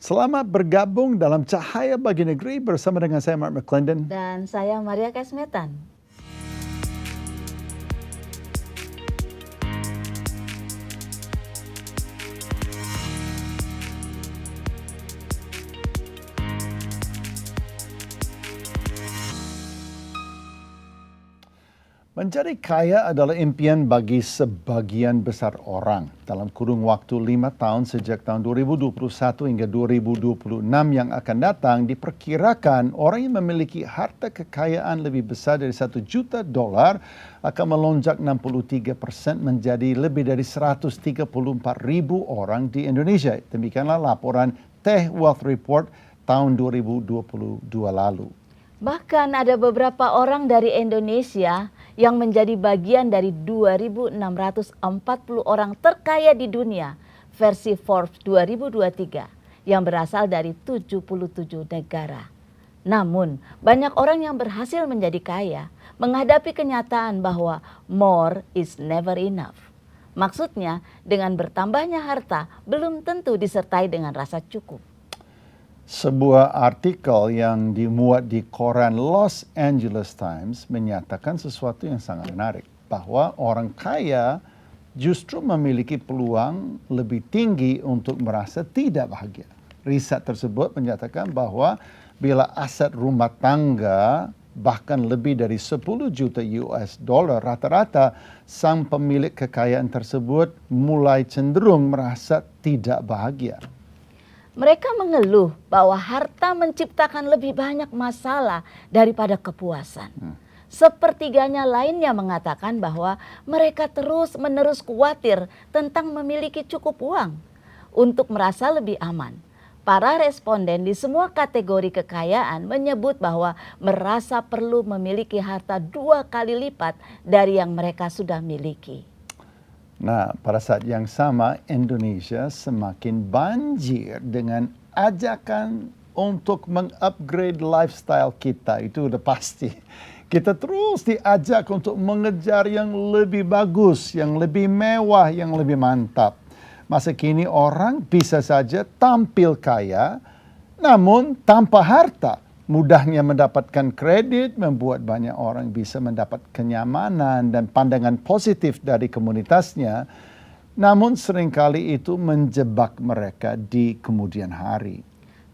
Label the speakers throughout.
Speaker 1: Selamat bergabung dalam Cahaya Bagi Negeri bersama dengan saya Mark McClendon.
Speaker 2: Dan saya Maria Kesmetan.
Speaker 1: Menjadi kaya adalah impian bagi sebagian besar orang. Dalam kurun waktu 5 tahun sejak tahun 2021 hingga 2026 yang akan datang, diperkirakan orang yang memiliki harta kekayaan lebih besar dari $1 juta akan melonjak 63% menjadi lebih dari 134.000 orang di Indonesia. Demikianlah laporan Teh Wealth Report tahun 2022 lalu.
Speaker 2: Bahkan ada beberapa orang dari Indonesia yang menjadi bagian dari 2.640 orang terkaya di dunia versi Forbes 2023 yang berasal dari 77 negara. Namun, banyak orang yang berhasil menjadi kaya menghadapi kenyataan bahwa more is never enough. Maksudnya, dengan bertambahnya harta belum tentu disertai dengan rasa cukup.
Speaker 1: Sebuah artikel yang dimuat di koran Los Angeles Times menyatakan sesuatu yang sangat menarik, bahwa orang kaya justru memiliki peluang lebih tinggi untuk merasa tidak bahagia. Riset tersebut menyatakan bahwa bila aset rumah tangga bahkan lebih dari 10 juta US dollar, rata-rata sang pemilik kekayaan tersebut mulai cenderung merasa tidak bahagia.
Speaker 2: Mereka mengeluh bahwa harta menciptakan lebih banyak masalah daripada kepuasan. Sepertiganya lainnya mengatakan bahwa mereka terus-menerus khawatir tentang memiliki cukup uang untuk merasa lebih aman. Para responden di semua kategori kekayaan menyebut bahwa merasa perlu memiliki harta 2 kali lipat dari yang mereka sudah miliki.
Speaker 1: Nah, pada saat yang sama Indonesia semakin banjir dengan ajakan untuk mengupgrade lifestyle kita. Itu udah pasti. Kita terus diajak untuk mengejar yang lebih bagus, yang lebih mewah, yang lebih mantap. Masa kini orang bisa saja tampil kaya, namun tanpa harta. Mudahnya mendapatkan kredit membuat banyak orang bisa mendapat kenyamanan dan pandangan positif dari komunitasnya, namun seringkali itu menjebak mereka di kemudian hari.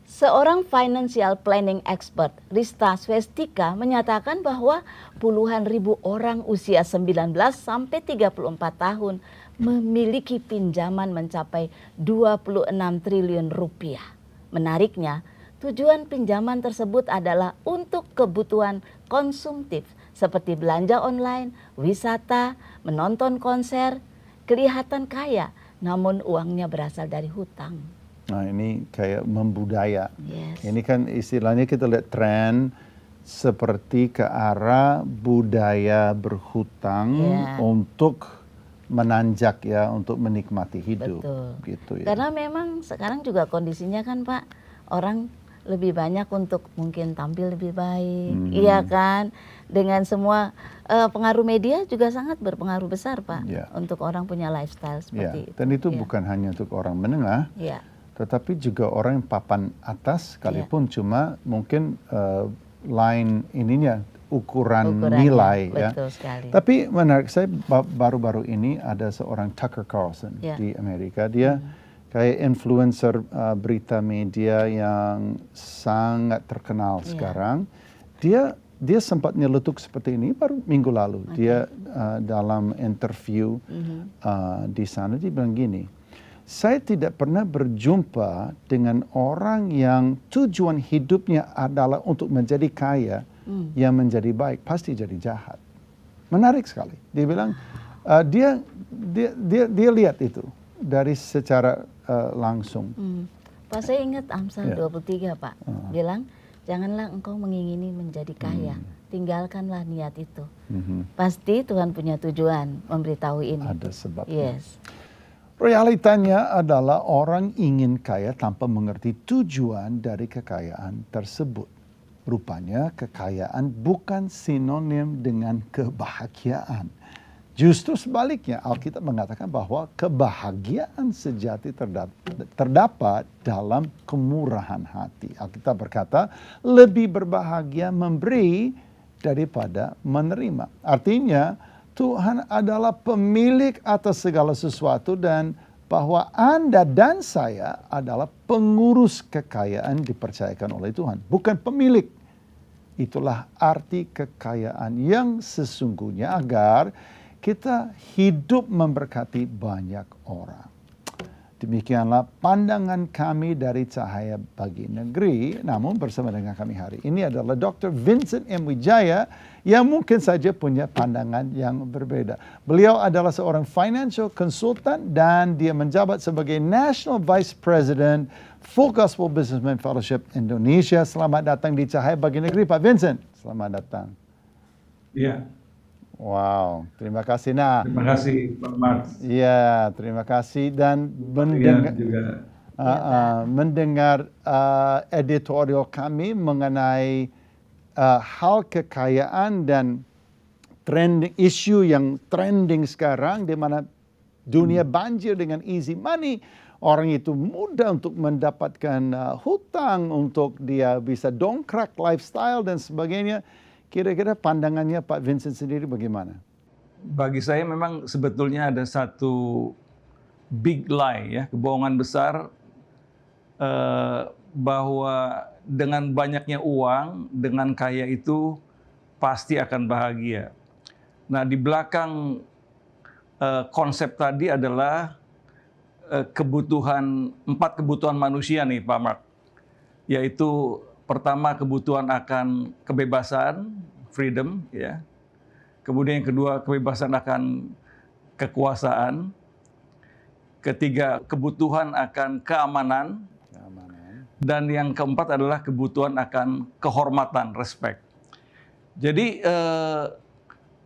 Speaker 2: Seorang financial planning expert, Rista Swestika, menyatakan bahwa puluhan ribu orang usia 19 sampai 34 tahun memiliki pinjaman mencapai 26 triliun rupiah. Menariknya, tujuan pinjaman tersebut adalah untuk kebutuhan konsumtif seperti belanja online, wisata, menonton konser. Kelihatan kaya, namun uangnya berasal dari hutang.
Speaker 1: Nah, ini kayak membudaya.
Speaker 2: Yes.
Speaker 1: Ini kan istilahnya kita lihat tren seperti ke arah budaya berhutang untuk menanjak ya, untuk menikmati hidup.
Speaker 2: Betul.
Speaker 1: Gitu ya.
Speaker 2: Karena memang sekarang juga kondisinya kan Pak, orang lebih banyak untuk mungkin tampil lebih baik, iya kan? Dengan semua pengaruh media juga sangat berpengaruh besar Pak, untuk orang punya lifestyle seperti itu.
Speaker 1: Dan itu bukan hanya untuk orang menengah, tetapi juga orang yang papan atas, sekalipun cuma mungkin lain ininya ukuran nilai ya.
Speaker 2: Betul sekali.
Speaker 1: Tapi menarik, saya baru-baru ini ada seorang Tucker Carlson di Amerika, dia kayak influencer berita media yang sangat terkenal sekarang. Dia sempat nyeletuk seperti ini baru minggu lalu. Dia dalam interview di sana dia bilang gini, saya tidak pernah berjumpa dengan orang yang tujuan hidupnya adalah untuk menjadi kaya, yang menjadi baik pasti jadi jahat. Menarik sekali. Dia bilang dia lihat itu dari secara langsung.
Speaker 2: Pak, saya ingat Amsal 23 Pak, bilang janganlah engkau mengingini menjadi kaya, tinggalkanlah niat itu. Pasti Tuhan punya tujuan memberitahu ini.
Speaker 1: Ada sebabnya.
Speaker 2: Yes.
Speaker 1: Realitanya adalah orang ingin kaya tanpa mengerti tujuan dari kekayaan tersebut. Rupanya kekayaan bukan sinonim dengan kebahagiaan. Justru sebaliknya, Alkitab mengatakan bahwa kebahagiaan sejati terdapat dalam kemurahan hati. Alkitab berkata, lebih berbahagia memberi daripada menerima. Artinya, Tuhan adalah pemilik atas segala sesuatu dan bahwa Anda dan saya adalah pengurus kekayaan dipercayakan oleh Tuhan, bukan pemilik. Itulah arti kekayaan yang sesungguhnya agar kita hidup memberkati banyak orang. Demikianlah pandangan kami dari Cahaya Bagi Negeri. Namun bersama dengan kami hari ini adalah Dr. Vincent M. Wijaya yang mungkin saja punya pandangan yang berbeda. Beliau adalah seorang financial consultant dan dia menjabat sebagai National Vice President Full Gospel Businessman Fellowship Indonesia. Selamat datang di Cahaya Bagi Negeri, Pak Vincent. Selamat datang.
Speaker 3: Iya.
Speaker 1: Wow, terima kasih. Nah,
Speaker 3: terima kasih Pak Max.
Speaker 1: Iya, terima kasih dan mendengar editorial kami mengenai hal kekayaan dan isu yang trending sekarang di mana dunia banjir dengan easy money. Orang itu mudah untuk mendapatkan hutang untuk dia bisa dongkrak lifestyle dan sebagainya. Kira-kira pandangannya Pak Vincent sendiri bagaimana?
Speaker 3: Bagi saya memang sebetulnya ada satu big lie, ya, kebohongan besar bahwa dengan banyaknya uang, dengan kaya itu pasti akan bahagia. Nah, di belakang konsep tadi adalah empat kebutuhan manusia nih Pak Mark, yaitu pertama kebutuhan akan kebebasan, freedom, ya. Kemudian yang kedua kebebasan akan kekuasaan. Ketiga kebutuhan akan keamanan. Dan yang keempat adalah kebutuhan akan kehormatan, respect. Jadi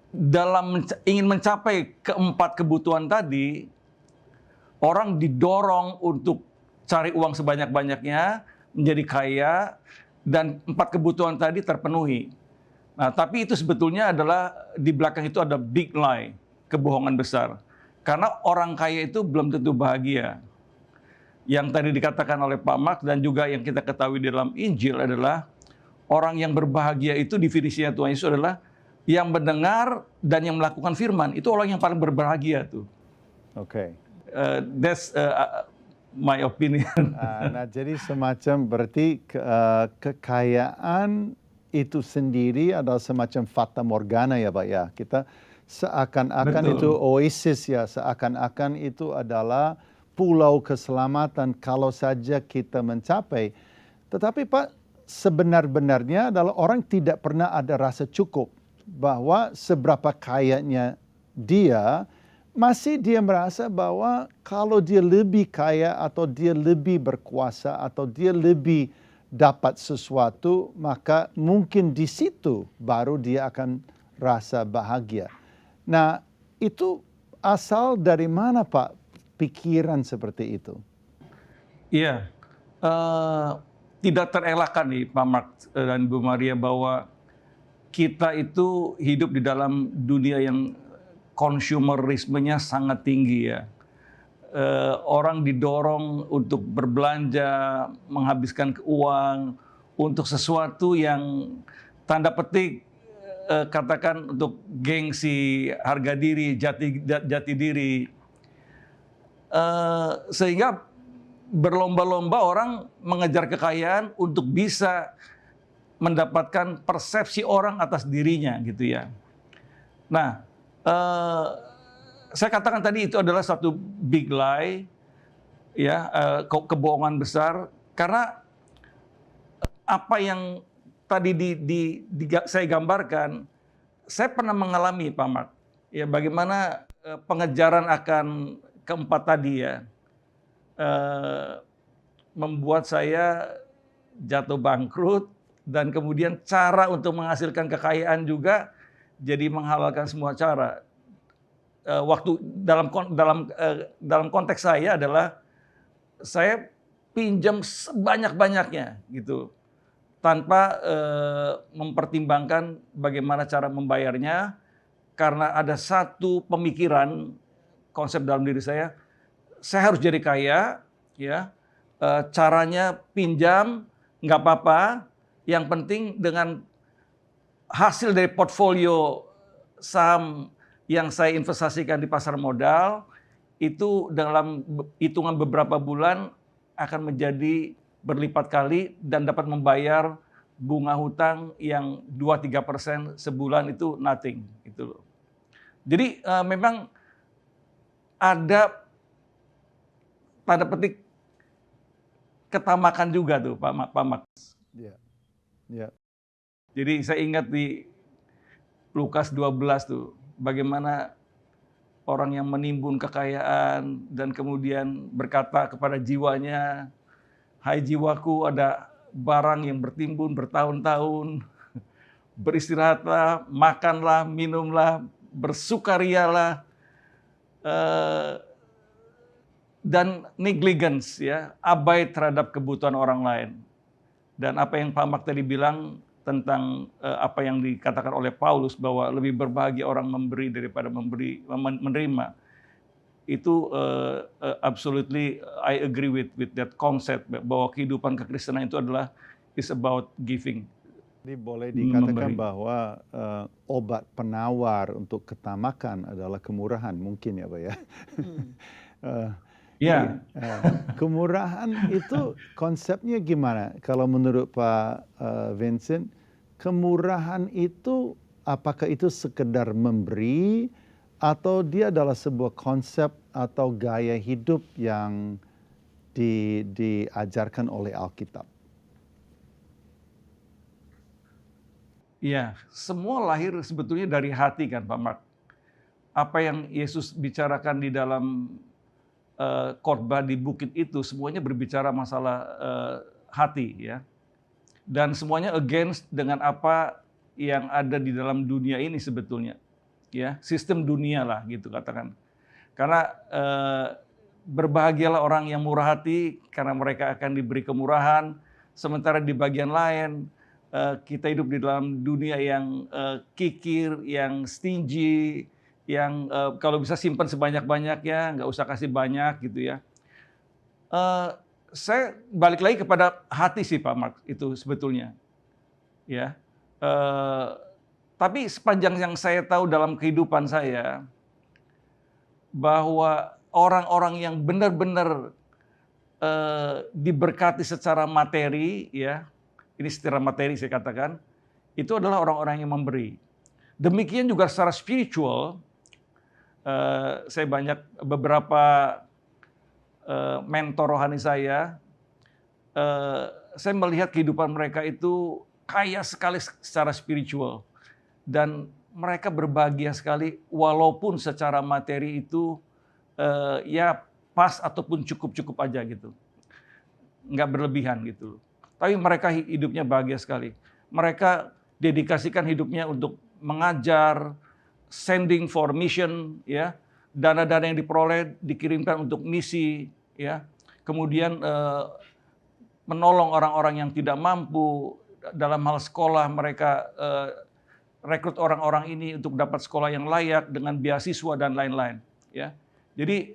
Speaker 3: dalam ingin mencapai keempat kebutuhan tadi, orang didorong untuk cari uang sebanyak-banyaknya, menjadi kaya, dan empat kebutuhan tadi terpenuhi. Nah, tapi itu sebetulnya adalah di belakang itu ada big lie, kebohongan besar. Karena orang kaya itu belum tentu bahagia. Yang tadi dikatakan oleh Pak Mark dan juga yang kita ketahui di dalam Injil adalah orang yang berbahagia itu definisinya Tuhan Yesus adalah yang mendengar dan yang melakukan firman. Itu orang yang paling berbahagia tuh.
Speaker 1: Oke.
Speaker 3: That's my opinion.
Speaker 1: Nah, jadi semacam berarti kekayaan itu sendiri adalah semacam fata morgana ya Pak ya. Kita seakan-akan itu oasis ya, seakan-akan itu adalah pulau keselamatan kalau saja kita mencapai. Tetapi Pak, sebenar-benarnya adalah orang tidak pernah ada rasa cukup bahwa seberapa kayanya dia, masih dia merasa bahwa kalau dia lebih kaya atau dia lebih berkuasa atau dia lebih dapat sesuatu, maka mungkin di situ baru dia akan rasa bahagia. Nah, itu asal dari mana Pak pikiran seperti itu?
Speaker 3: Iya, tidak terelakkan nih Pak Mark dan Bu Maria bahwa kita itu hidup di dalam dunia yang konsumerismenya sangat tinggi ya. Orang didorong untuk berbelanja, menghabiskan uang untuk sesuatu yang tanda petik katakan untuk gengsi, harga diri, jati diri. Sehingga berlomba-lomba orang mengejar kekayaan untuk bisa mendapatkan persepsi orang atas dirinya gitu ya. Nah, saya katakan tadi itu adalah satu big lie, ya, kebohongan besar. Karena apa yang tadi saya gambarkan, saya pernah mengalami Pak Mark, ya, bagaimana pengejaran akan keempat tadi ya, membuat saya jatuh bangkrut dan kemudian cara untuk menghasilkan kekayaan juga jadi menghalalkan semua cara. Waktu dalam konteks saya adalah saya pinjam sebanyak-banyaknya gitu tanpa mempertimbangkan bagaimana cara membayarnya karena ada satu pemikiran, konsep dalam diri saya harus jadi kaya, ya. Caranya pinjam, nggak apa-apa. Yang penting dengan hasil dari portfolio saham yang saya investasikan di pasar modal, itu dalam hitungan beberapa bulan akan menjadi berlipat kali dan dapat membayar bunga hutang yang 2-3% sebulan itu nothing. Gitu loh. Jadi memang ada tanda petik ketamakan juga tuh Pak Max.
Speaker 1: Ya, ya.
Speaker 3: Jadi saya ingat di Lukas 12 tuh, bagaimana orang yang menimbun kekayaan dan kemudian berkata kepada jiwanya, "Hai jiwaku, ada barang yang bertimbun bertahun-tahun, beristirahatlah, makanlah, minumlah, bersukarialah." Dan negligence, ya, abai terhadap kebutuhan orang lain. Dan apa yang Pak Mak tadi bilang tentang apa yang dikatakan oleh Paulus bahwa lebih berbahagia orang memberi daripada menerima, itu absolutely I agree with that concept bahwa kehidupan kekristenan itu adalah is about giving.
Speaker 1: Jadi boleh dikatakan
Speaker 3: Memberi.
Speaker 1: bahwa obat penawar untuk ketamakan adalah kemurahan, mungkin ya Pak ya.
Speaker 3: Ya,
Speaker 1: Kemurahan itu konsepnya gimana? Kalau menurut Pak Vincent, kemurahan itu apakah itu sekedar memberi atau dia adalah sebuah konsep atau gaya hidup yang diajarkan oleh Alkitab?
Speaker 3: ya, semua lahir sebetulnya dari hati kan Pak Mark. Apa yang Yesus bicarakan di dalam khotbah di bukit itu semuanya berbicara masalah hati, ya. Dan semuanya against dengan apa yang ada di dalam dunia ini sebetulnya, ya, sistem dunia lah gitu katakan. Karena berbahagialah orang yang murah hati karena mereka akan diberi kemurahan, sementara di bagian lain kita hidup di dalam dunia yang kikir, yang stingy, yang kalau bisa simpan sebanyak-banyaknya, nggak usah kasih banyak gitu ya. Saya balik lagi kepada hati sih Pak Mark itu sebetulnya, ya. Tapi sepanjang yang saya tahu dalam kehidupan saya, bahwa orang-orang yang benar-benar diberkati secara materi, ya, ini secara materi saya katakan, itu adalah orang-orang yang memberi. Demikian juga secara spiritual. Saya banyak beberapa mentor rohani saya melihat kehidupan mereka itu kaya sekali secara spiritual. Dan mereka berbahagia sekali walaupun secara materi itu ya pas ataupun cukup-cukup aja gitu. Nggak berlebihan gitu. Tapi mereka hidupnya bahagia sekali. Mereka dedikasikan hidupnya untuk mengajar, sending for mission, ya, dana-dana yang diperoleh dikirimkan untuk misi, ya, kemudian menolong orang-orang yang tidak mampu dalam hal sekolah, mereka rekrut orang-orang ini untuk dapat sekolah yang layak dengan beasiswa dan lain-lain, ya. Jadi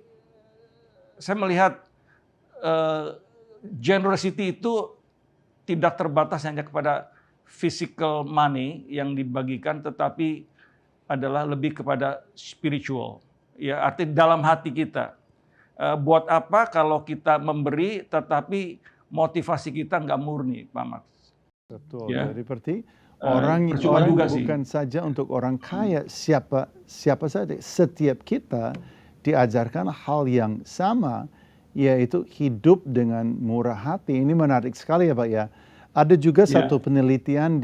Speaker 3: saya melihat generosity itu tidak terbatas hanya kepada physical money yang dibagikan, tetapi adalah lebih kepada spiritual, ya, arti dalam hati kita. Buat apa kalau kita memberi, tetapi motivasi kita nggak murni, Pak Max?
Speaker 1: Betul.
Speaker 3: Ya.
Speaker 1: Jadi berarti orang
Speaker 3: juga
Speaker 1: bukan saja untuk orang kaya, siapa saja, setiap kita diajarkan hal yang sama, yaitu hidup dengan murah hati. Ini menarik sekali ya Pak ya. Ada juga satu penelitian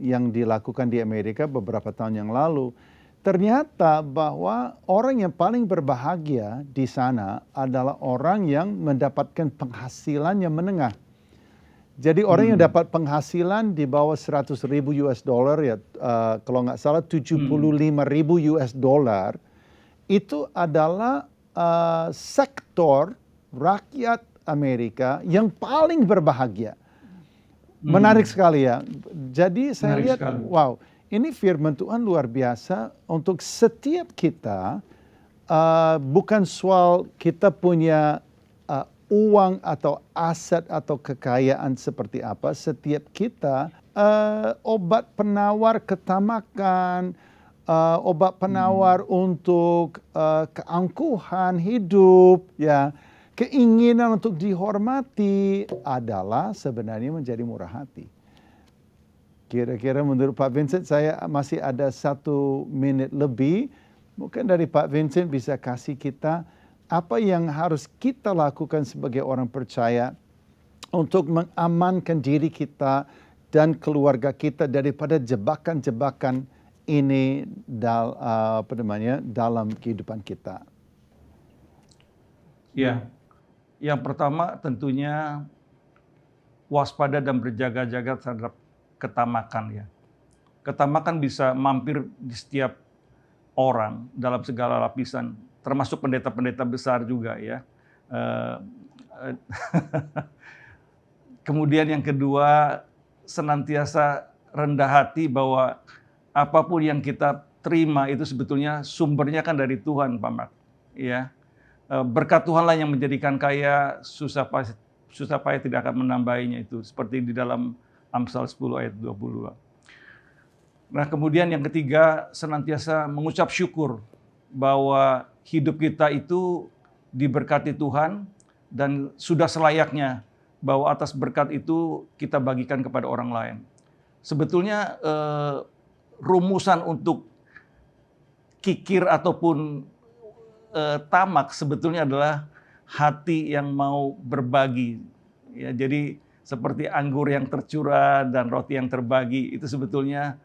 Speaker 1: yang dilakukan di Amerika beberapa tahun yang lalu. Ternyata bahwa orang yang paling berbahagia di sana adalah orang yang mendapatkan penghasilan yang menengah. Jadi orang yang dapat penghasilan di bawah 100.000 US dollar, ya, kalau nggak salah 75.000 US dollar, itu adalah sektor rakyat Amerika yang paling berbahagia. Menarik sekali ya. Jadi saya lihat, wow, ini firman Tuhan luar biasa untuk setiap kita, bukan soal kita punya uang atau aset atau kekayaan seperti apa. Setiap kita obat penawar ketamakan, obat penawar untuk keangkuhan hidup, ya, keinginan untuk dihormati adalah sebenarnya menjadi murah hati. Kira-kira menurut Pak Vincent, saya masih ada 1 menit lebih. Mungkin dari Pak Vincent bisa kasih kita apa yang harus kita lakukan sebagai orang percaya untuk mengamankan diri kita dan keluarga kita daripada jebakan-jebakan ini dalam kehidupan kita.
Speaker 3: Ya, yang pertama tentunya waspada dan berjaga-jaga terhadap ketamakan ya. Ketamakan bisa mampir di setiap orang dalam segala lapisan, termasuk pendeta-pendeta besar juga ya. Kemudian yang kedua, senantiasa rendah hati bahwa apapun yang kita terima itu sebetulnya sumbernya kan dari Tuhan, Pak Mark. Ya, berkat Tuhanlah yang menjadikan kaya, susah payah tidak akan menambahinya, itu seperti di dalam Amsal 10 ayat 22. Nah, kemudian yang ketiga, senantiasa mengucap syukur bahwa hidup kita itu diberkati Tuhan dan sudah selayaknya bahwa atas berkat itu kita bagikan kepada orang lain. Sebetulnya rumusan untuk kikir ataupun tamak sebetulnya adalah hati yang mau berbagi. Ya, jadi seperti anggur yang tercurah dan roti yang terbagi, itu sebetulnya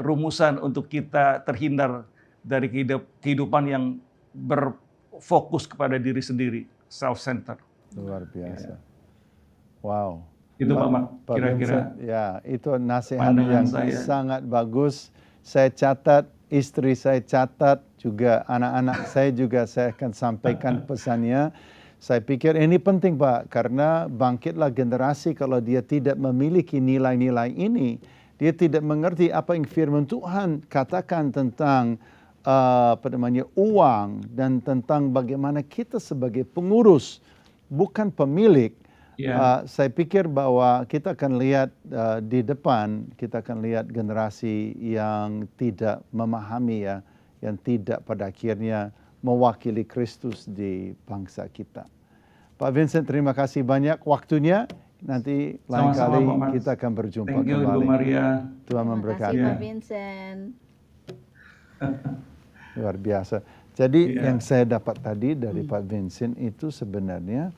Speaker 3: rumusan untuk kita terhindar dari kehidupan yang berfokus kepada diri sendiri, self-centered.
Speaker 1: Luar biasa. Wow.
Speaker 3: Itu Pak
Speaker 1: Vincent,
Speaker 3: kira-kira.
Speaker 1: ya, itu nasihat yang sangat bagus. Saya catat, istri saya catat, juga anak-anak saya juga saya akan sampaikan pesannya. Saya pikir ini penting, Pak, karena bangkitlah generasi kalau dia tidak memiliki nilai-nilai ini, dia tidak mengerti apa yang firman Tuhan katakan tentang uang dan tentang bagaimana kita sebagai pengurus, bukan pemilik. Yeah. Saya pikir bahwa kita akan lihat di depan, kita akan lihat generasi yang tidak memahami, ya, yang tidak pada akhirnya mewakili Kristus di bangsa kita. Pak Vincent, terima kasih banyak waktunya. Nanti lain kali kita akan berjumpa kembali.
Speaker 3: Thank you, Ibu Maria.
Speaker 1: Tuhan memberkati.
Speaker 2: Terima kasih, Pak Vincent.
Speaker 1: Luar biasa. Jadi yang saya dapat tadi dari Pak Vincent itu sebenarnya,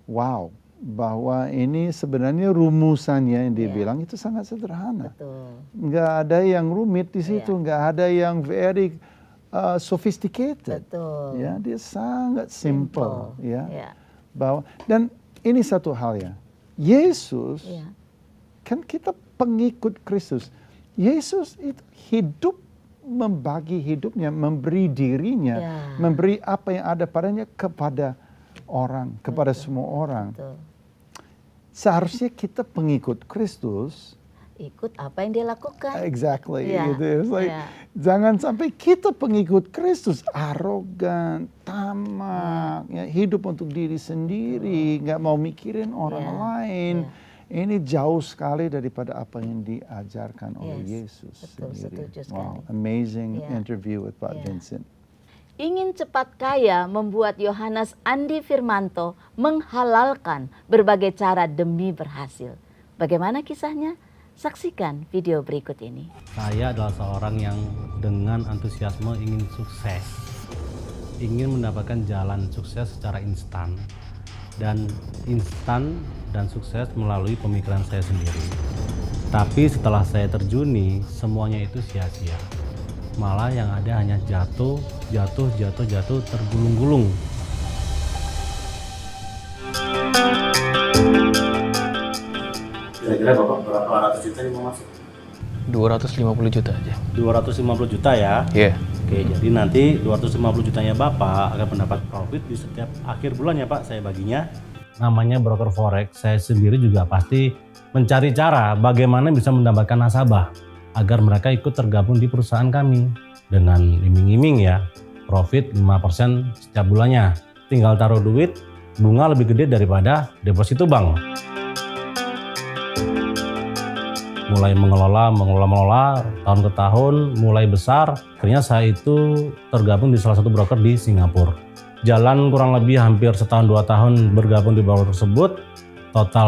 Speaker 1: wow, bahwa ini sebenarnya rumusannya yang dia bilang itu sangat sederhana.
Speaker 2: Betul.
Speaker 1: Nggak ada yang rumit di situ, nggak ada yang very sophisticated.
Speaker 2: Betul.
Speaker 1: Ya, dia sangat simple. Ya. Bahwa, dan ini satu hal ya, Yesus kan kita pengikut Kristus. Yesus itu hidup, membagi hidupnya, memberi dirinya, memberi apa yang ada padanya kepada orang, kepada semua orang.
Speaker 2: Betul.
Speaker 1: Seharusnya kita pengikut Kristus,
Speaker 2: ikut apa yang dia lakukan.
Speaker 1: Exactly. It's like, jangan sampai kita pengikut Kristus arogan, tamak, hidup untuk diri sendiri, nggak mau mikirin orang lain. Ini jauh sekali daripada apa yang diajarkan oleh Yesus sendiri. Wow, amazing interview with Pak Vincent.
Speaker 2: Ingin cepat kaya membuat Yohanes Andi Firmanto menghalalkan berbagai cara demi berhasil. Bagaimana kisahnya? Saksikan video berikut ini.
Speaker 4: Saya adalah seorang yang dengan antusiasme ingin sukses. Ingin mendapatkan jalan sukses secara instan. Dan sukses melalui pemikiran saya sendiri. Tapi setelah saya terjuni, semuanya itu sia-sia. Malah yang ada hanya jatuh, tergulung-gulung.
Speaker 5: Kira-kira Bapak berapa ratus juta yang mau masuk?
Speaker 6: 250 juta aja.
Speaker 4: 250 juta ya?
Speaker 6: Iya.
Speaker 4: Oke, jadi nanti 250 jutanya Bapak akan mendapat profit di setiap akhir bulan ya Pak, saya baginya. Namanya broker forex, saya sendiri juga pasti mencari cara bagaimana bisa mendapatkan nasabah. agar mereka ikut tergabung di perusahaan kami dengan iming-iming ya, profit 5% setiap bulannya. Tinggal taruh duit, bunga lebih gede daripada deposito bank. Mulai mengelola tahun ke tahun, mulai besar. Akhirnya saya itu tergabung di salah satu broker di Singapura. Jalan kurang lebih hampir setahun 2 tahun bergabung di broker tersebut. Total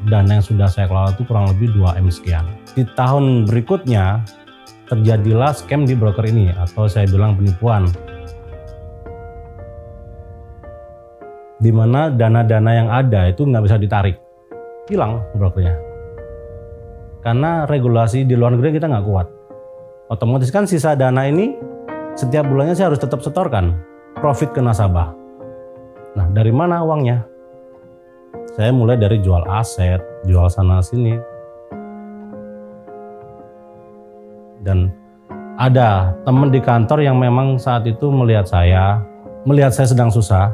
Speaker 4: dana yang sudah saya kelola itu kurang lebih 2M sekian. Di tahun berikutnya terjadilah scam di broker ini, atau saya bilang penipuan. Di mana dana-dana yang ada itu nggak bisa ditarik, hilang brokernya. Karena regulasi di luar negeri kita nggak kuat. Otomatis kan sisa dana ini setiap bulannya saya harus tetap setorkan profit ke nasabah. Nah, dari mana uangnya? Saya mulai dari jual aset, jual sana sini. Dan ada teman di kantor yang memang saat itu melihat saya sedang susah.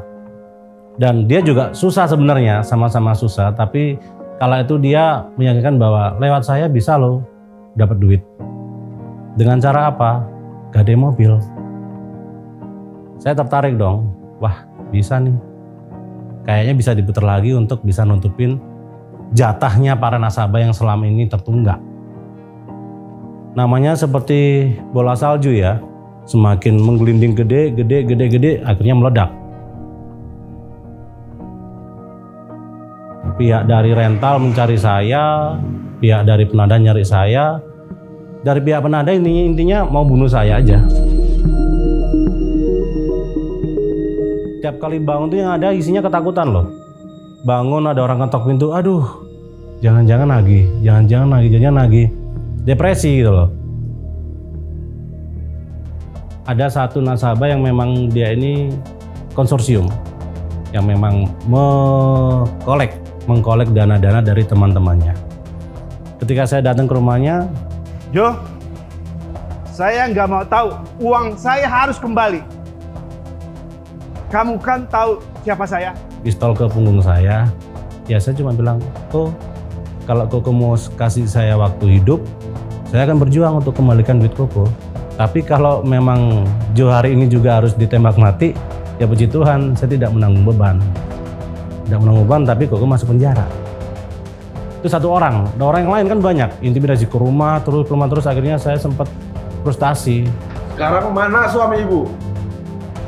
Speaker 4: Dan dia juga susah sebenarnya, sama-sama susah, tapi kala itu dia meyakinkan bahwa lewat saya bisa loh dapat duit. Dengan cara apa? Gade mobil. Saya tertarik dong. Wah, bisa nih. Kayaknya bisa diputar lagi untuk bisa nutupin jatahnya para nasabah yang selama ini tertunggak. Namanya seperti bola salju ya. Semakin menggelinding gede, akhirnya meledak. Pihak dari rental mencari saya, pihak dari penada nyari saya, dari pihak penada intinya mau bunuh saya aja. Tiap kali bangun tuh yang ada isinya ketakutan loh. Bangun ada orang ketok pintu, aduh, jangan-jangan lagi, depresi gitu loh. Ada satu nasabah yang dia ini konsorsium, yang memang mengkolek dana-dana dari teman-temannya. Ketika saya datang ke rumahnya,
Speaker 7: Jo, saya nggak mau tahu, uang saya harus kembali. Kamu kan tahu siapa saya?
Speaker 4: pistol ke punggung saya. Ya saya cuma bilang, kalau Koko mau kasih saya waktu hidup, saya akan berjuang untuk kembalikan duit Koko. Tapi kalau memang Jo hari ini juga harus ditembak mati, ya puji Tuhan, saya tidak menanggung beban. Tapi Koko masuk penjara. Itu satu orang. Ada orang yang lain kan banyak. Intimidasi ke rumah terus akhirnya saya sempat frustasi.
Speaker 8: Sekarang mana suami ibu?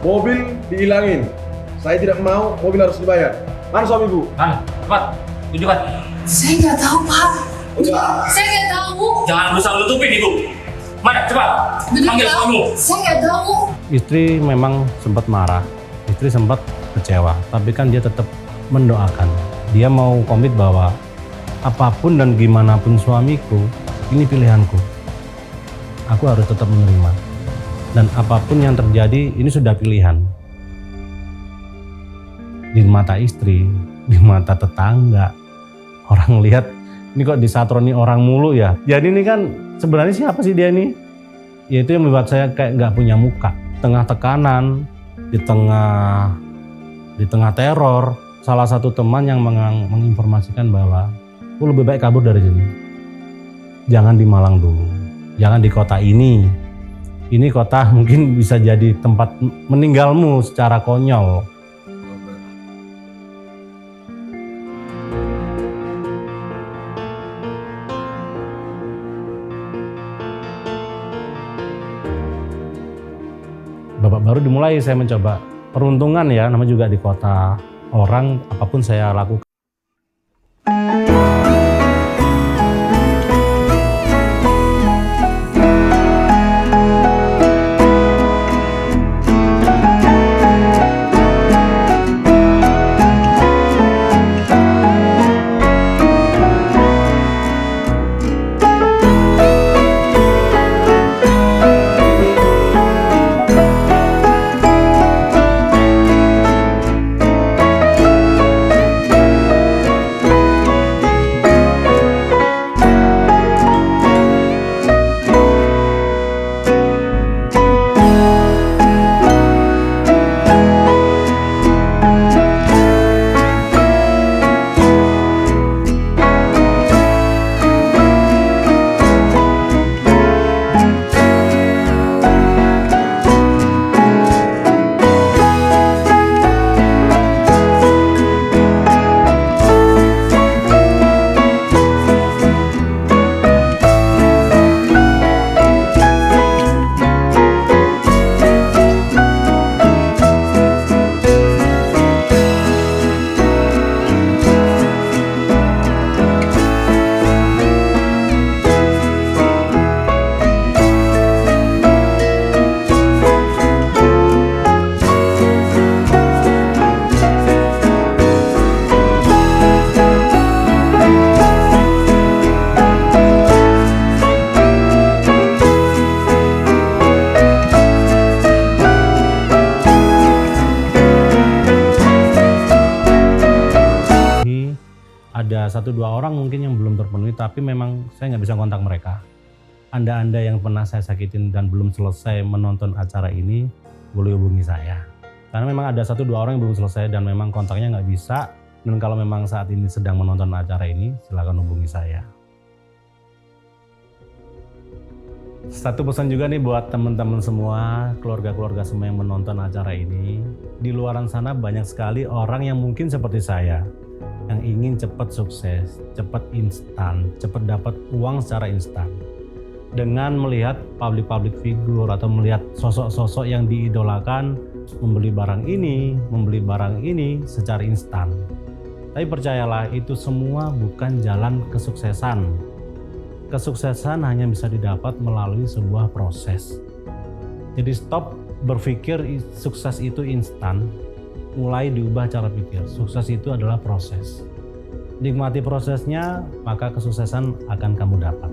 Speaker 8: Mobil dihilangin. Saya tidak mau, mobil harus dibayar. Mana suami ibu?
Speaker 9: Cepat, tunjukkan.
Speaker 10: Saya nggak tahu, Pak. Saya nggak tahu.
Speaker 9: Jangan berusaha nutupin itu. Mana, cepat. Panggil suamimu.
Speaker 10: Saya nggak tahu.
Speaker 4: Istri memang sempat marah. Istri sempat kecewa. Tapi kan dia tetap mendoakan. Dia mau komit bahwa apapun dan gimana pun suamiku, ini pilihanku. Aku harus tetap menerima. Dan apapun yang terjadi, ini sudah pilihan. Di mata istri, di mata tetangga, orang lihat, ini kok disatroni orang mulu ya. Jadi ini kan sebenarnya siapa sih dia ini? Ya itu yang membuat saya kayak nggak punya muka. Tengah tekanan, di tengah teror, salah satu teman yang menginformasikan bahwa lu lebih baik kabur dari sini. Jangan di Malang dulu, jangan di kota ini. Ini kota mungkin bisa jadi tempat meninggalmu secara konyol. Babak baru dimulai, saya mencoba peruntungan ya, namanya juga di kota orang, apapun saya lakukan. 1-2 orang mungkin yang belum terpenuhi, tapi memang saya nggak bisa kontak mereka. Anda yang pernah saya sakitin dan belum selesai menonton acara ini, boleh hubungi saya. Karena memang ada 1-2 orang yang belum selesai dan memang kontaknya nggak bisa. Dan kalau memang saat ini sedang menonton acara ini, silakan hubungi saya. Satu pesan juga nih buat teman-teman semua, keluarga-keluarga semua yang menonton acara ini. Di luaran sana banyak sekali orang yang mungkin seperti saya, yang ingin cepat sukses, cepat instan, cepat dapat uang secara instan. Dengan melihat public figure atau melihat sosok-sosok yang diidolakan membeli barang ini secara instan. Tapi percayalah, itu semua bukan jalan kesuksesan. Kesuksesan hanya bisa didapat melalui sebuah proses. Jadi stop berpikir sukses itu instan, mulai diubah cara pikir. Sukses itu adalah proses. Nikmati prosesnya, maka kesuksesan akan kamu dapat.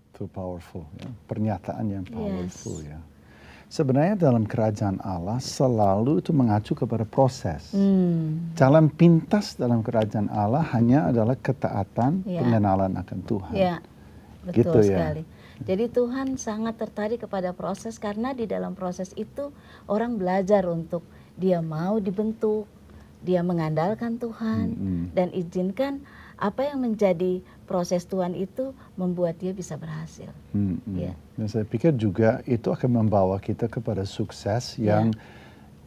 Speaker 1: Itu powerful, ya. Pernyataan yang powerful, ya. Sebenarnya dalam kerajaan Allah selalu itu mengacu kepada proses. Jalan pintas dalam kerajaan Allah hanya adalah ketaatan, pengenalan akan Tuhan.
Speaker 2: Ya, betul
Speaker 1: gitu,
Speaker 2: sekali. Jadi Tuhan sangat tertarik kepada proses karena di dalam proses itu orang belajar untuk dia mau dibentuk, dia mengandalkan Tuhan dan izinkan apa yang menjadi proses Tuhan itu membuat dia bisa berhasil. Ya.
Speaker 1: Dan saya pikir juga itu akan membawa kita kepada sukses yang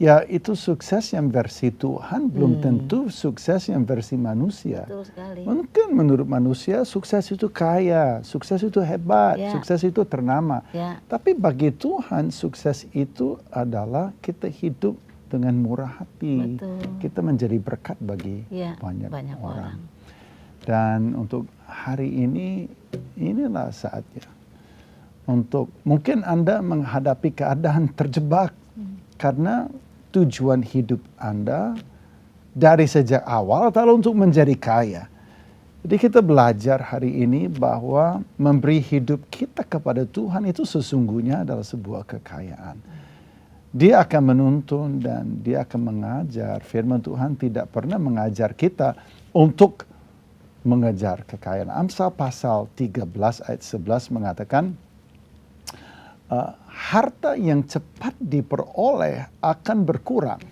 Speaker 1: ya itu sukses yang versi Tuhan belum tentu sukses yang versi manusia.
Speaker 2: Betul sekali.
Speaker 1: Mungkin menurut manusia sukses itu kaya, sukses itu hebat, sukses itu ternama. Tapi bagi Tuhan sukses itu adalah kita hidup dengan murah hati.
Speaker 2: Betul.
Speaker 1: Kita menjadi berkat bagi banyak orang. Dan untuk hari ini, inilah saatnya. Untuk mungkin Anda menghadapi keadaan terjebak karena tujuan hidup Anda dari sejak awal adalah untuk menjadi kaya. Jadi kita belajar hari ini bahwa memberi hidup kita kepada Tuhan itu sesungguhnya adalah sebuah kekayaan. Dia akan menuntun dan dia akan mengajar. Firman Tuhan tidak pernah mengajar kita untuk mengejar kekayaan. Amsal pasal 13 ayat 11 mengatakan, harta yang cepat diperoleh akan berkurang.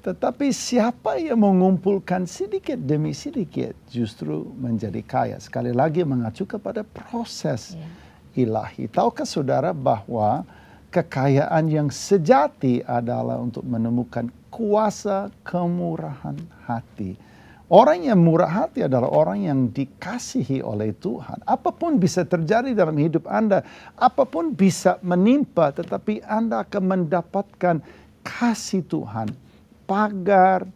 Speaker 1: Tetapi siapa yang mengumpulkan sedikit demi sedikit justru menjadi kaya. Sekali lagi mengacu kepada proses ilahi. Tahukah saudara bahwa kekayaan yang sejati adalah untuk menemukan kuasa kemurahan hati. Orang yang murah hati adalah orang yang dikasihi oleh Tuhan. Apapun bisa terjadi dalam hidup Anda, apapun bisa menimpa, tetapi Anda akan mendapatkan kasih Tuhan, pagar,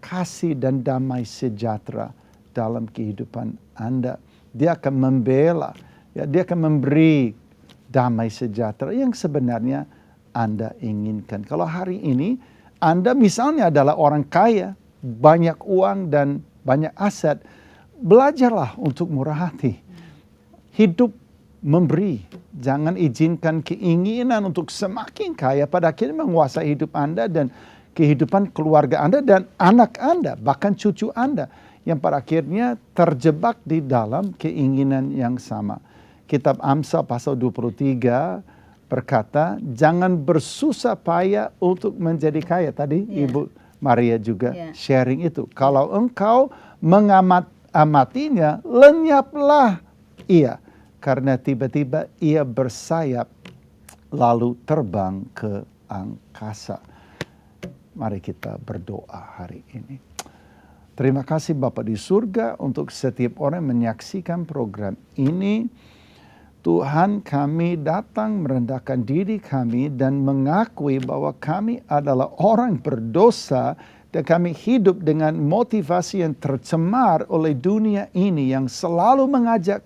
Speaker 1: kasih dan damai sejahtera dalam kehidupan Anda. Dia akan membela, dia akan memberi damai sejahtera yang sebenarnya Anda inginkan. Kalau hari ini Anda misalnya adalah orang kaya, banyak uang dan banyak aset, belajarlah untuk murah hati. Hidup memberi, jangan izinkan keinginan untuk semakin kaya pada akhirnya menguasai hidup Anda dan kehidupan keluarga Anda dan anak Anda, bahkan cucu Anda yang pada akhirnya terjebak di dalam keinginan yang sama. Kitab Amsal pasal 23 berkata, jangan bersusah payah untuk menjadi kaya. Tadi Ibu Maria juga sharing itu. Kalau engkau mengamatinya, lenyaplah ia. Karena tiba-tiba ia bersayap lalu terbang ke angkasa. Mari kita berdoa hari ini. Terima kasih Bapa di surga untuk setiap orang yang menyaksikan program ini. Tuhan, kami datang merendahkan diri kami dan mengakui bahwa kami adalah orang berdosa dan kami hidup dengan motivasi yang tercemar oleh dunia ini yang selalu mengajak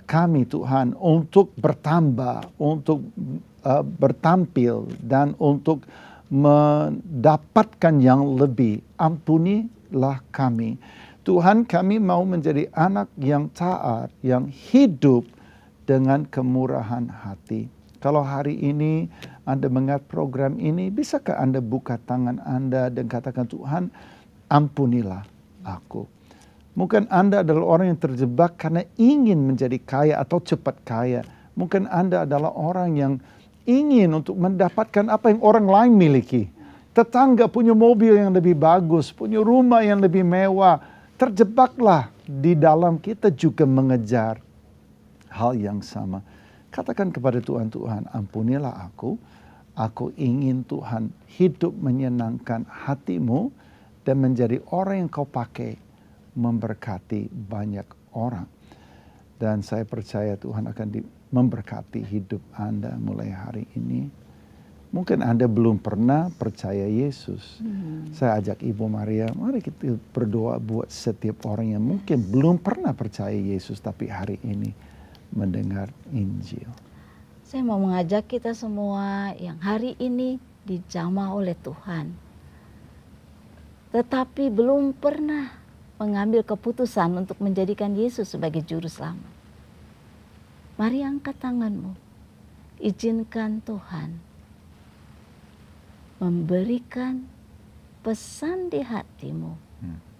Speaker 1: kami Tuhan untuk bertambah, untuk bertampil dan untuk mendapatkan yang lebih. Ampunilah kami. Tuhan, kami mau menjadi anak yang taat, yang hidup dengan kemurahan hati. Kalau hari ini Anda mengingat program ini, bisakah Anda buka tangan Anda dan katakan, Tuhan, ampunilah aku. Mungkin Anda adalah orang yang terjebak karena ingin menjadi kaya atau cepat kaya. Mungkin Anda adalah orang yang ingin untuk mendapatkan apa yang orang lain miliki. Tetangga punya mobil yang lebih bagus, punya rumah yang lebih mewah. Terjebaklah di dalam kita juga mengejar hal yang sama. Katakan kepada Tuhan, Tuhan ampunilah aku. Aku ingin Tuhan hidup menyenangkan hatimu dan menjadi orang yang kau pakai memberkati banyak orang. Dan saya percaya Tuhan akan memberkati hidup Anda mulai hari ini. Mungkin Anda belum pernah percaya Yesus. Saya ajak Ibu Maria, mari kita berdoa buat setiap orang yang mungkin belum pernah percaya Yesus tapi hari ini mendengar Injil.
Speaker 2: Saya mau mengajak kita semua yang hari ini dijamah oleh Tuhan, tetapi belum pernah mengambil keputusan untuk menjadikan Yesus sebagai juru selamat. Mari angkat tanganmu, izinkan Tuhan memberikan pesan di hatimu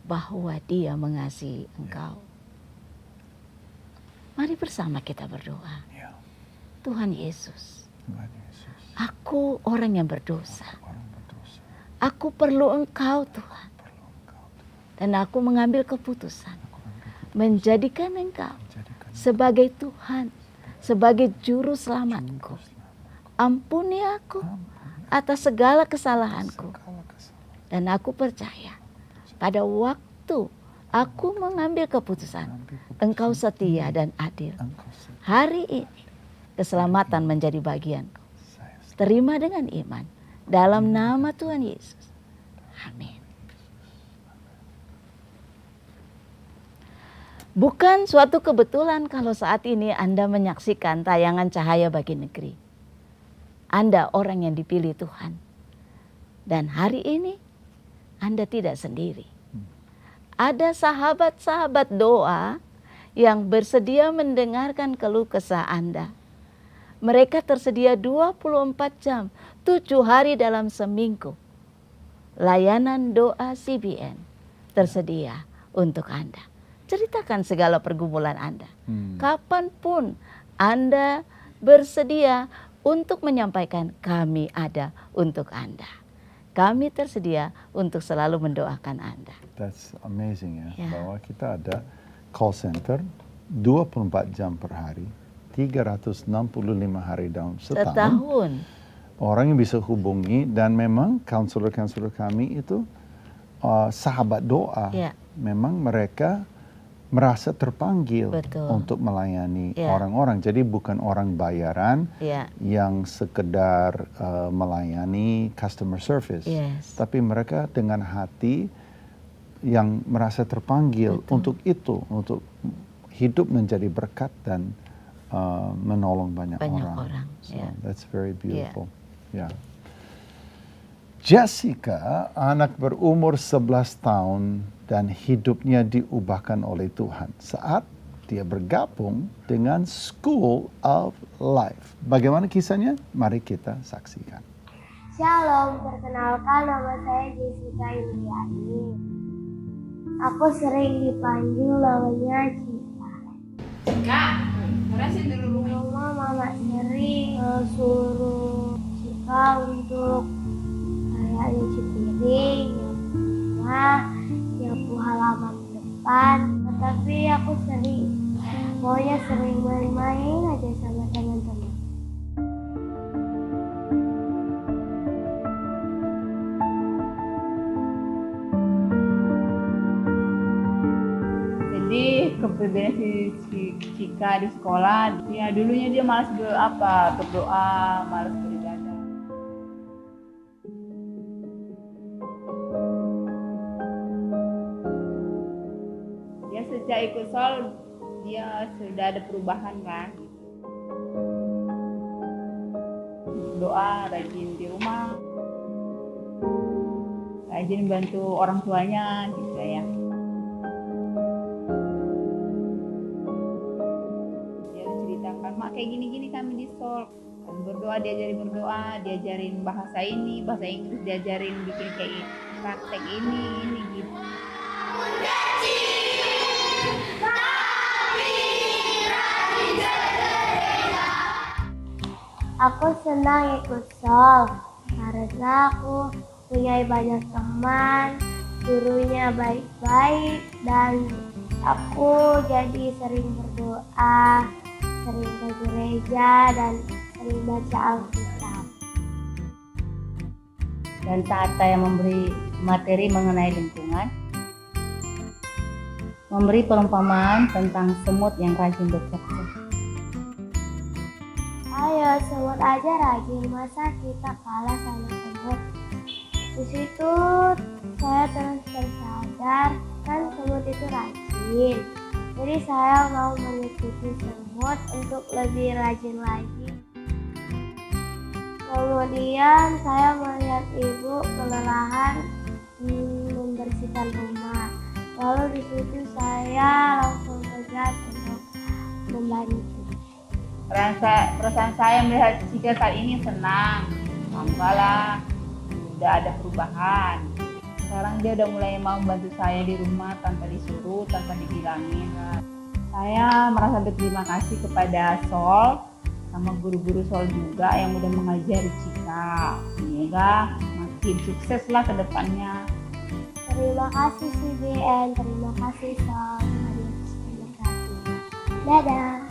Speaker 2: bahwa Dia mengasihi engkau. Mari bersama kita berdoa. Tuhan Yesus, aku orang yang berdosa. Aku perlu Engkau Tuhan. Dan aku mengambil keputusan menjadikan Engkau sebagai Tuhan, sebagai juru selamatku. Ampuni aku atas segala kesalahanku. Dan aku percaya pada waktu aku mengambil keputusan, Engkau setia dan adil. Hari ini keselamatan menjadi bagianku. Terima dengan iman dalam nama Tuhan Yesus. Amin. Bukan suatu kebetulan kalau saat ini Anda menyaksikan tayangan Cahaya Bagi Negeri. Anda orang yang dipilih Tuhan. Dan hari ini Anda tidak sendiri. Ada sahabat-sahabat doa yang bersedia mendengarkan keluh kesah Anda. Mereka tersedia 24 jam, 7 hari dalam seminggu. Layanan doa CBN tersedia untuk Anda. Ceritakan segala pergumulan Anda. Kapanpun Anda bersedia untuk menyampaikan, kami ada untuk Anda. Kami tersedia untuk selalu mendoakan Anda.
Speaker 1: That's amazing ya. Bahwa kita ada call center 24 jam per hari, 365 hari dalam setahun. Orang yang bisa hubungi, dan memang counselor-counselor kami itu sahabat doa. Memang mereka merasa terpanggil untuk melayani orang-orang. Jadi bukan orang bayaran yang sekedar melayani customer service. Tapi mereka dengan hati yang merasa terpanggil untuk itu, untuk hidup menjadi berkat dan menolong banyak orang. So that's very beautiful. Jessica, anak berumur 11 tahun dan hidupnya diubahkan oleh Tuhan saat dia bergabung dengan School of Life. Bagaimana kisahnya? Mari kita saksikan.
Speaker 11: Shalom, perkenalkan nama saya Jessica Indriani. Aku sering dipanggil namanya Cika.
Speaker 10: Kak, beresin dulu
Speaker 11: rumah. Mama sering suruh Cika untuk kayak nyuci piring, nyapu rumah, nyapu halaman depan. Tetapi aku maunya sering main-main aja sama teman-teman.
Speaker 12: Jadi kepribadian si Cika di sekolah, ya dulunya dia malas berdoa, malas beribadah. Ya sejak ikut sol, dia sudah ada perubahan kan. Doa, rajin di rumah, rajin bantu orang tuanya gitu ya. Mak kayak gini-gini kami di sol, Berdoa, diajarin bahasa ini, bahasa Inggris, diajarin bikin kayak praktek ini gitu.
Speaker 11: Aku senang ikut Sol karena aku punya banyak teman, gurunya baik-baik, dan aku jadi sering berdoa, sering ke gereja, dan sering baca Alkitab.
Speaker 13: Dan saat saya memberi materi mengenai lingkungan, memberi perumpamaan tentang semut yang rajin bekerja.
Speaker 11: Ayo, semut aja rajin, masa kita kalah sama semut? Di situ saya terus tersadar, kan semut itu rajin. Jadi saya mau mengikuti semut untuk lebih rajin lagi. Kemudian saya melihat ibu kelelahan membersihkan rumah. Lalu di situ saya langsung tegas untuk membantu.
Speaker 12: Perasaan saya melihat Cika saat ini senang, banggalah, udah ada perubahan. Sekarang dia udah mulai mau bantu saya di rumah tanpa disuruh, tanpa dibilangin. Saya merasa berterima kasih kepada Sol sama guru-guru Sol juga yang udah mengajari Cika. Semoga makin sukses lah ke depannya.
Speaker 11: Terima kasih CBN, terima kasih Sol. Terima kasih. Dadah.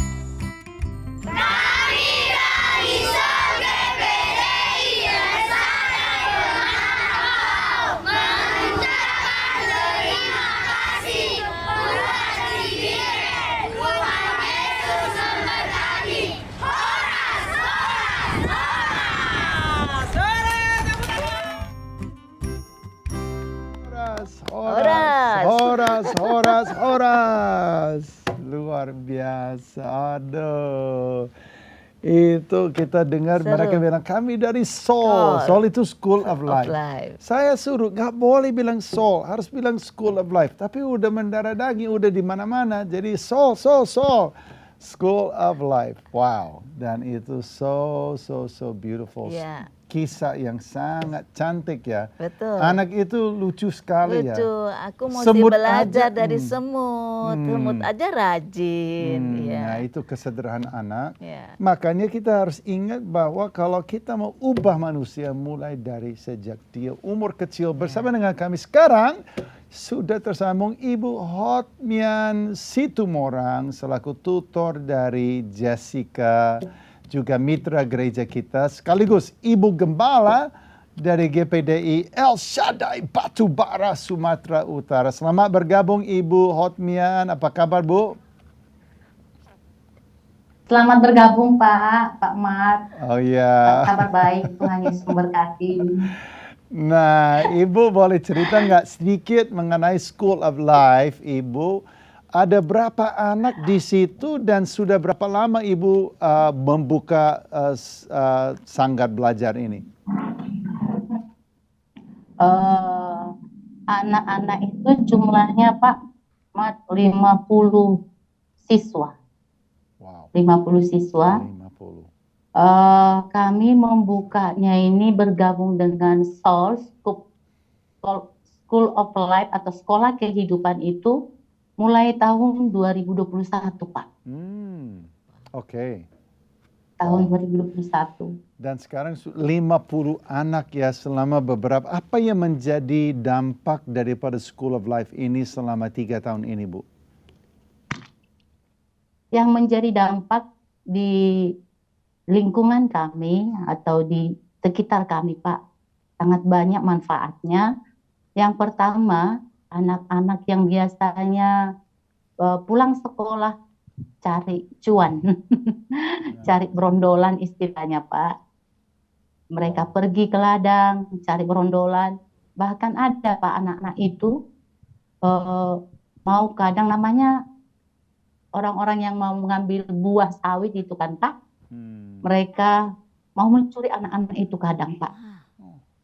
Speaker 1: Horas. Luar biasa. Aduh. Itu kita dengar mereka bilang kami dari Sol. Sol itu School of Life. Saya suruh gak boleh bilang Sol, harus bilang School of Life. Tapi udah mendarah daging, udah di mana-mana. Jadi Sol. School of Life. Wow. Dan itu so beautiful.
Speaker 2: Yeah.
Speaker 1: Kisah yang sangat cantik ya.
Speaker 2: Betul.
Speaker 1: Anak itu lucu sekali ya.
Speaker 2: Lucu. Aku mesti
Speaker 1: Semut
Speaker 2: belajar
Speaker 1: aja,
Speaker 2: dari semut. Semut aja rajin. Ya.
Speaker 1: Nah itu kesederhanaan anak.
Speaker 2: Ya.
Speaker 1: Makanya kita harus ingat bahwa kalau kita mau ubah manusia mulai dari sejak dia umur kecil. Bersama dengan kami sekarang sudah tersambung Ibu Hotmian Situmorang selaku tutor dari Jessica, juga mitra gereja kita, sekaligus Ibu Gembala dari GPDI El Shaddai Batubara, Sumatera Utara. Selamat bergabung Ibu Hotmian, apa kabar Bu?
Speaker 13: Selamat bergabung Pak Mat.
Speaker 1: Oh ya.
Speaker 13: Kabar baik, Tuhan Yesus memberkati.
Speaker 1: Nah, Ibu boleh cerita nggak sedikit mengenai School of Life, Ibu? Ada berapa anak di situ dan sudah berapa lama Ibu membuka sanggar belajar ini?
Speaker 13: Anak-anak itu jumlahnya Pak Mat 50 siswa.
Speaker 1: Wow.
Speaker 13: 50 siswa.
Speaker 1: 50.
Speaker 13: Kami membukanya ini bergabung dengan Sol School of Life atau Sekolah Kehidupan itu mulai tahun 2021 Pak.
Speaker 1: Oke.
Speaker 13: Tahun 2021.
Speaker 1: Dan sekarang 50 anak ya selama beberapa. Apa yang menjadi dampak daripada School of Life ini selama 3 tahun ini Bu?
Speaker 13: Yang menjadi dampak di lingkungan kami atau di sekitar kami Pak, sangat banyak manfaatnya. Yang pertama, anak-anak yang biasanya pulang sekolah cari cuan, cari berondolan istilahnya Pak. Mereka pergi ke ladang, cari berondolan. Bahkan ada Pak anak-anak itu mau kadang namanya orang-orang yang mau mengambil buah sawit itu kan Pak. Mereka mau mencuri anak-anak itu kadang Pak.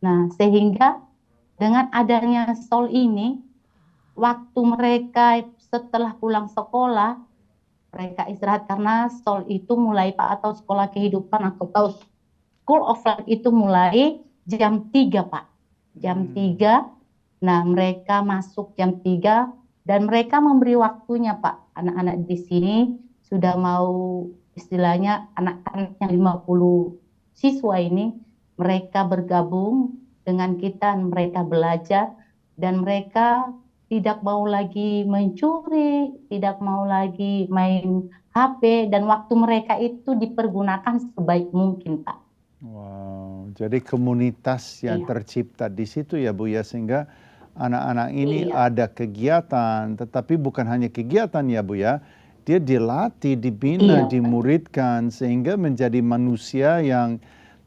Speaker 13: Nah sehingga dengan adanya Sol ini, waktu mereka setelah pulang sekolah, mereka istirahat karena SOL itu mulai Pak, atau sekolah kehidupan atau School of Life itu mulai jam 3 Pak. Jam 3. Nah, mereka masuk jam 3 dan mereka memberi waktunya Pak. Anak-anak di sini sudah mau istilahnya anak-anak yang 50 siswa ini mereka bergabung dengan kita, mereka belajar dan mereka tidak mau lagi mencuri, tidak mau lagi main HP dan waktu mereka itu dipergunakan sebaik mungkin Pak.
Speaker 1: Wow, jadi komunitas yang
Speaker 13: Iya.
Speaker 1: tercipta di situ ya Bu ya, sehingga anak-anak ini
Speaker 13: Iya.
Speaker 1: ada kegiatan, tetapi bukan hanya kegiatan ya Bu ya, dia dilatih, dibina,
Speaker 13: Iya.
Speaker 1: dimuridkan sehingga menjadi manusia yang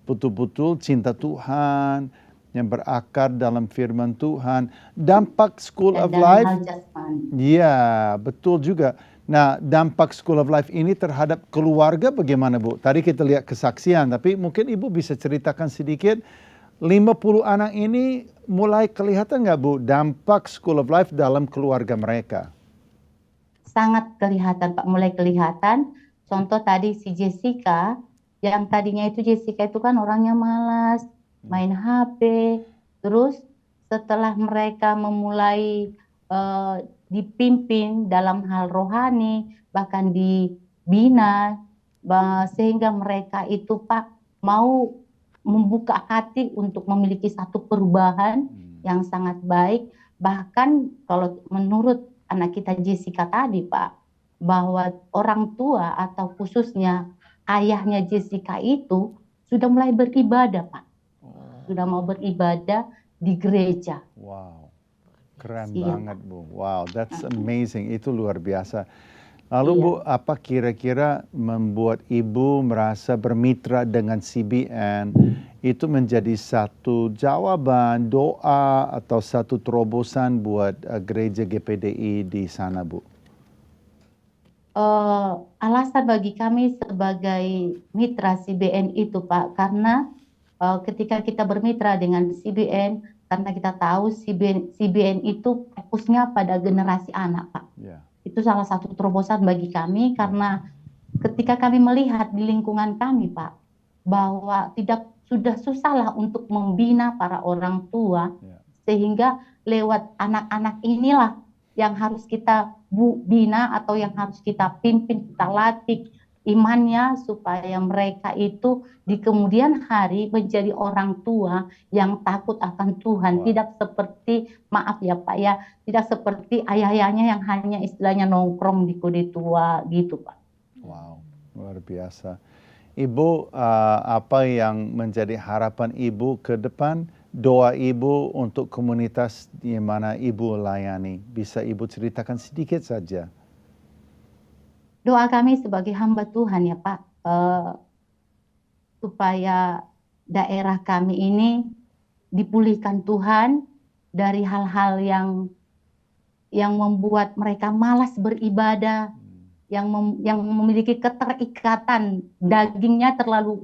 Speaker 1: betul-betul cinta Tuhan, yang berakar dalam firman Tuhan. Dampak School
Speaker 13: Dan
Speaker 1: of
Speaker 13: dalam
Speaker 1: Life,
Speaker 13: hal jasmani.
Speaker 1: ya betul juga. Nah, dampak School of Life ini terhadap keluarga bagaimana Bu? Tadi kita lihat kesaksian, tapi mungkin Ibu bisa ceritakan sedikit, 50 anak ini mulai kelihatan nggak Bu dampak School of Life dalam keluarga mereka?
Speaker 13: Sangat kelihatan Pak, mulai kelihatan. Contoh tadi si Jessica, yang tadinya itu Jessica itu kan orangnya malas, main HP. Terus setelah mereka memulai dipimpin dalam hal rohani, bahkan dibina, sehingga mereka itu Pak mau membuka hati untuk memiliki satu perubahan yang sangat baik. Bahkan kalau menurut anak kita Jessica tadi Pak, bahwa orang tua atau khususnya ayahnya Jessica itu sudah mulai beribadah Pak. Sudah mau beribadah di gereja.
Speaker 1: Wow, keren
Speaker 13: Iya,
Speaker 1: banget Bu. Wow, that's amazing. Itu luar biasa. Lalu Bu, apa kira-kira membuat Ibu merasa bermitra dengan CBN itu menjadi satu jawaban, doa, atau satu terobosan buat gereja GPDI di sana Bu?
Speaker 13: Alasan bagi kami sebagai mitra CBN itu Pak, karena ketika kita bermitra dengan CBN, karena kita tahu CBN itu fokusnya pada generasi anak Pak.
Speaker 1: Yeah.
Speaker 13: Itu salah satu terobosan bagi kami karena ketika kami melihat di lingkungan kami Pak, bahwa sudah susahlah untuk membina para orang tua, sehingga lewat anak-anak inilah yang harus kita bina atau yang harus kita pimpin, kita latih imannya supaya mereka itu di kemudian hari menjadi orang tua yang takut akan Tuhan. Tidak seperti, maaf ya Pak ya, tidak seperti ayah-ayahnya yang hanya istilahnya nongkrong di kode tua gitu Pak.
Speaker 1: Wow, luar biasa. Ibu, apa yang menjadi harapan Ibu ke depan? Doa Ibu untuk komunitas di mana Ibu layani. Bisa Ibu ceritakan sedikit saja?
Speaker 13: Doa kami sebagai hamba Tuhan ya Pak, supaya daerah kami ini dipulihkan Tuhan dari hal-hal yang membuat mereka malas beribadah, yang memiliki keterikatan, dagingnya terlalu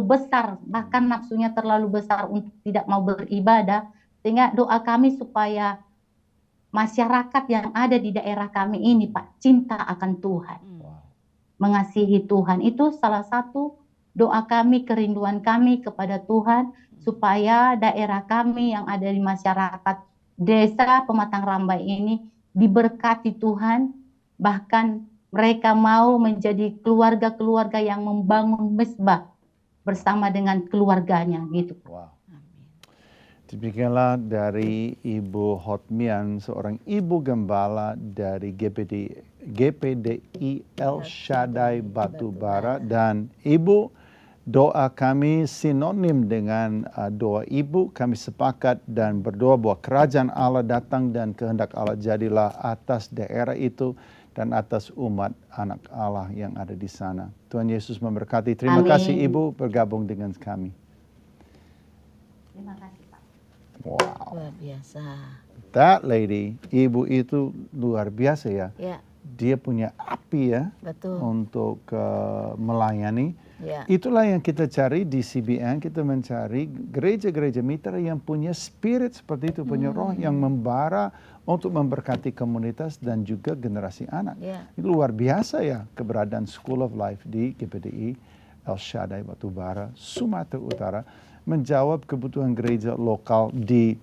Speaker 13: besar, bahkan nafsunya terlalu besar untuk tidak mau beribadah. Sehingga doa kami supaya masyarakat yang ada di daerah kami ini Pak, cinta akan Tuhan, mengasihi Tuhan. Itu salah satu doa kami, kerinduan kami kepada Tuhan, supaya daerah kami yang ada di masyarakat desa Pematang Rambai ini diberkati Tuhan, bahkan mereka mau menjadi keluarga-keluarga yang membangun mezbah bersama dengan keluarganya gitu.
Speaker 1: Wow. Demikianlah dari Ibu Hotmian, seorang ibu gembala dari GPDI El Shaddai Batubara. Dan Ibu, doa kami sinonim dengan doa Ibu. Kami sepakat dan berdoa bahwa kerajaan Allah datang dan kehendak Allah jadilah atas daerah itu dan atas umat anak Allah yang ada di sana. Tuhan Yesus memberkati. Terima kasih Ibu bergabung dengan kami.
Speaker 13: Terima kasih Pak.
Speaker 1: Wow.
Speaker 2: Luar biasa.
Speaker 1: That lady, Ibu itu luar biasa ya.
Speaker 2: Ya.
Speaker 1: dia punya api ya
Speaker 2: Betul.
Speaker 1: untuk melayani.
Speaker 2: Ya.
Speaker 1: Itulah yang kita cari di CBN, kita mencari gereja-gereja mitra yang punya spirit seperti itu, punya roh yang membara untuk memberkati komunitas dan juga generasi anak.
Speaker 2: Ya.
Speaker 1: Itu luar biasa ya keberadaan School of Life di GPDI El Shaddai Batubara, Sumatera Utara, menjawab kebutuhan gereja lokal di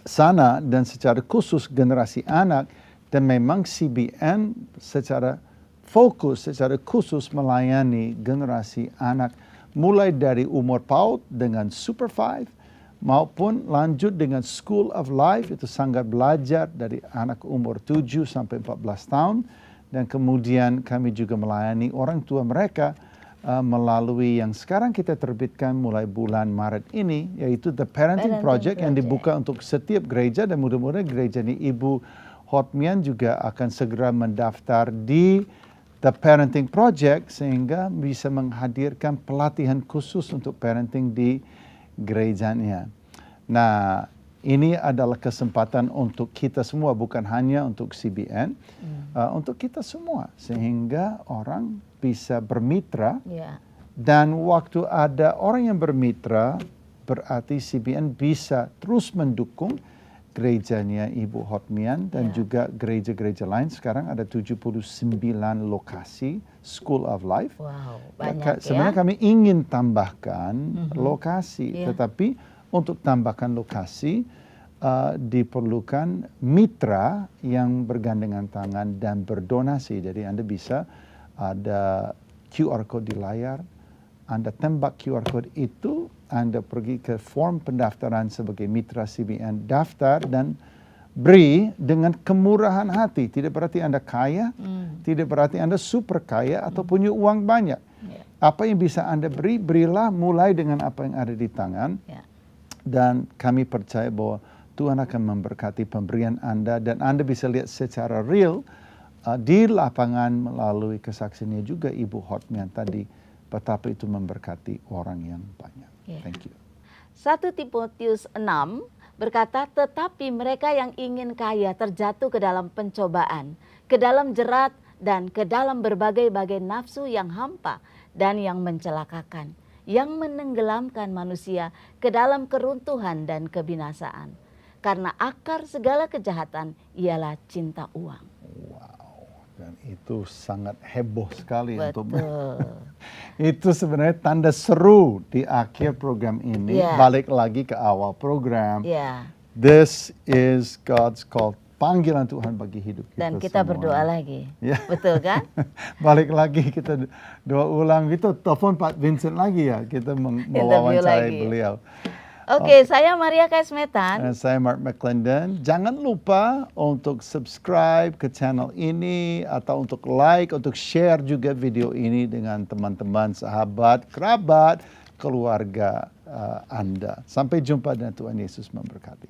Speaker 1: sana dan secara khusus generasi anak, dan memang CBN secara fokus, secara khusus melayani generasi anak mulai dari umur PAUD dengan Super 5 maupun lanjut dengan School of Life, itu sanggar belajar dari anak umur 7 sampai 14 tahun, dan kemudian kami juga melayani orang tua mereka melalui yang sekarang kita terbitkan mulai bulan Maret ini, yaitu The Parenting Project yang dibuka untuk setiap gereja, dan mudah-mudahan gereja ini Ibu Hotmian juga akan segera mendaftar di The Parenting Project sehingga bisa menghadirkan pelatihan khusus untuk parenting di gerejanya. Nah, ini adalah kesempatan untuk kita semua, bukan hanya untuk CBN, untuk kita semua, sehingga orang bisa bermitra.
Speaker 2: Ya.
Speaker 1: Dan waktu ada orang yang bermitra, berarti CBN bisa terus mendukung gerejanya Ibu Hotmian dan juga gereja-gereja lain. Sekarang ada 79 lokasi School of Life.
Speaker 2: Wow, banyak
Speaker 1: Sebenarnya kami ingin tambahkan lokasi, tetapi untuk tambahkan lokasi diperlukan mitra yang bergandengan tangan dan berdonasi. Jadi Anda bisa ada QR code di layar, Anda tembak QR code itu, Anda pergi ke form pendaftaran sebagai mitra CBN, daftar dan beri dengan kemurahan hati. Tidak berarti Anda kaya, tidak berarti Anda super kaya atau punya uang banyak. Apa yang bisa Anda beri, berilah mulai dengan apa yang ada di tangan. Dan kami percaya bahwa Tuhan akan memberkati pemberian Anda, dan Anda bisa lihat secara real di lapangan melalui kesaksiannya juga Ibu Hotmian tadi, betapa itu memberkati orang yang banyak. Thank you.
Speaker 2: 1 Timotius 6 berkata, tetapi mereka yang ingin kaya terjatuh ke dalam pencobaan, ke dalam jerat, dan ke dalam berbagai-bagai nafsu yang hampa dan yang mencelakakan, yang menenggelamkan manusia ke dalam keruntuhan dan kebinasaan. Karena akar segala kejahatan ialah cinta uang.
Speaker 1: Dan itu sangat heboh sekali. Itu sebenarnya tanda seru di akhir program ini. Balik lagi ke awal program. This is God's call. Panggilan Tuhan bagi hidup kita.
Speaker 2: Dan kita
Speaker 1: semua.
Speaker 2: berdoa lagi. Betul kan?
Speaker 1: Balik lagi kita doa ulang. Itu telepon Pak Vincent lagi ya. Kita mewawancarai beliau.
Speaker 2: Oke, saya Maria Kaismetan.
Speaker 1: Dan saya Mark McClendon. Jangan lupa untuk subscribe ke channel ini, atau untuk like, untuk share juga video ini dengan teman-teman, sahabat, kerabat, keluarga Anda. Sampai jumpa dan Tuhan Yesus memberkati.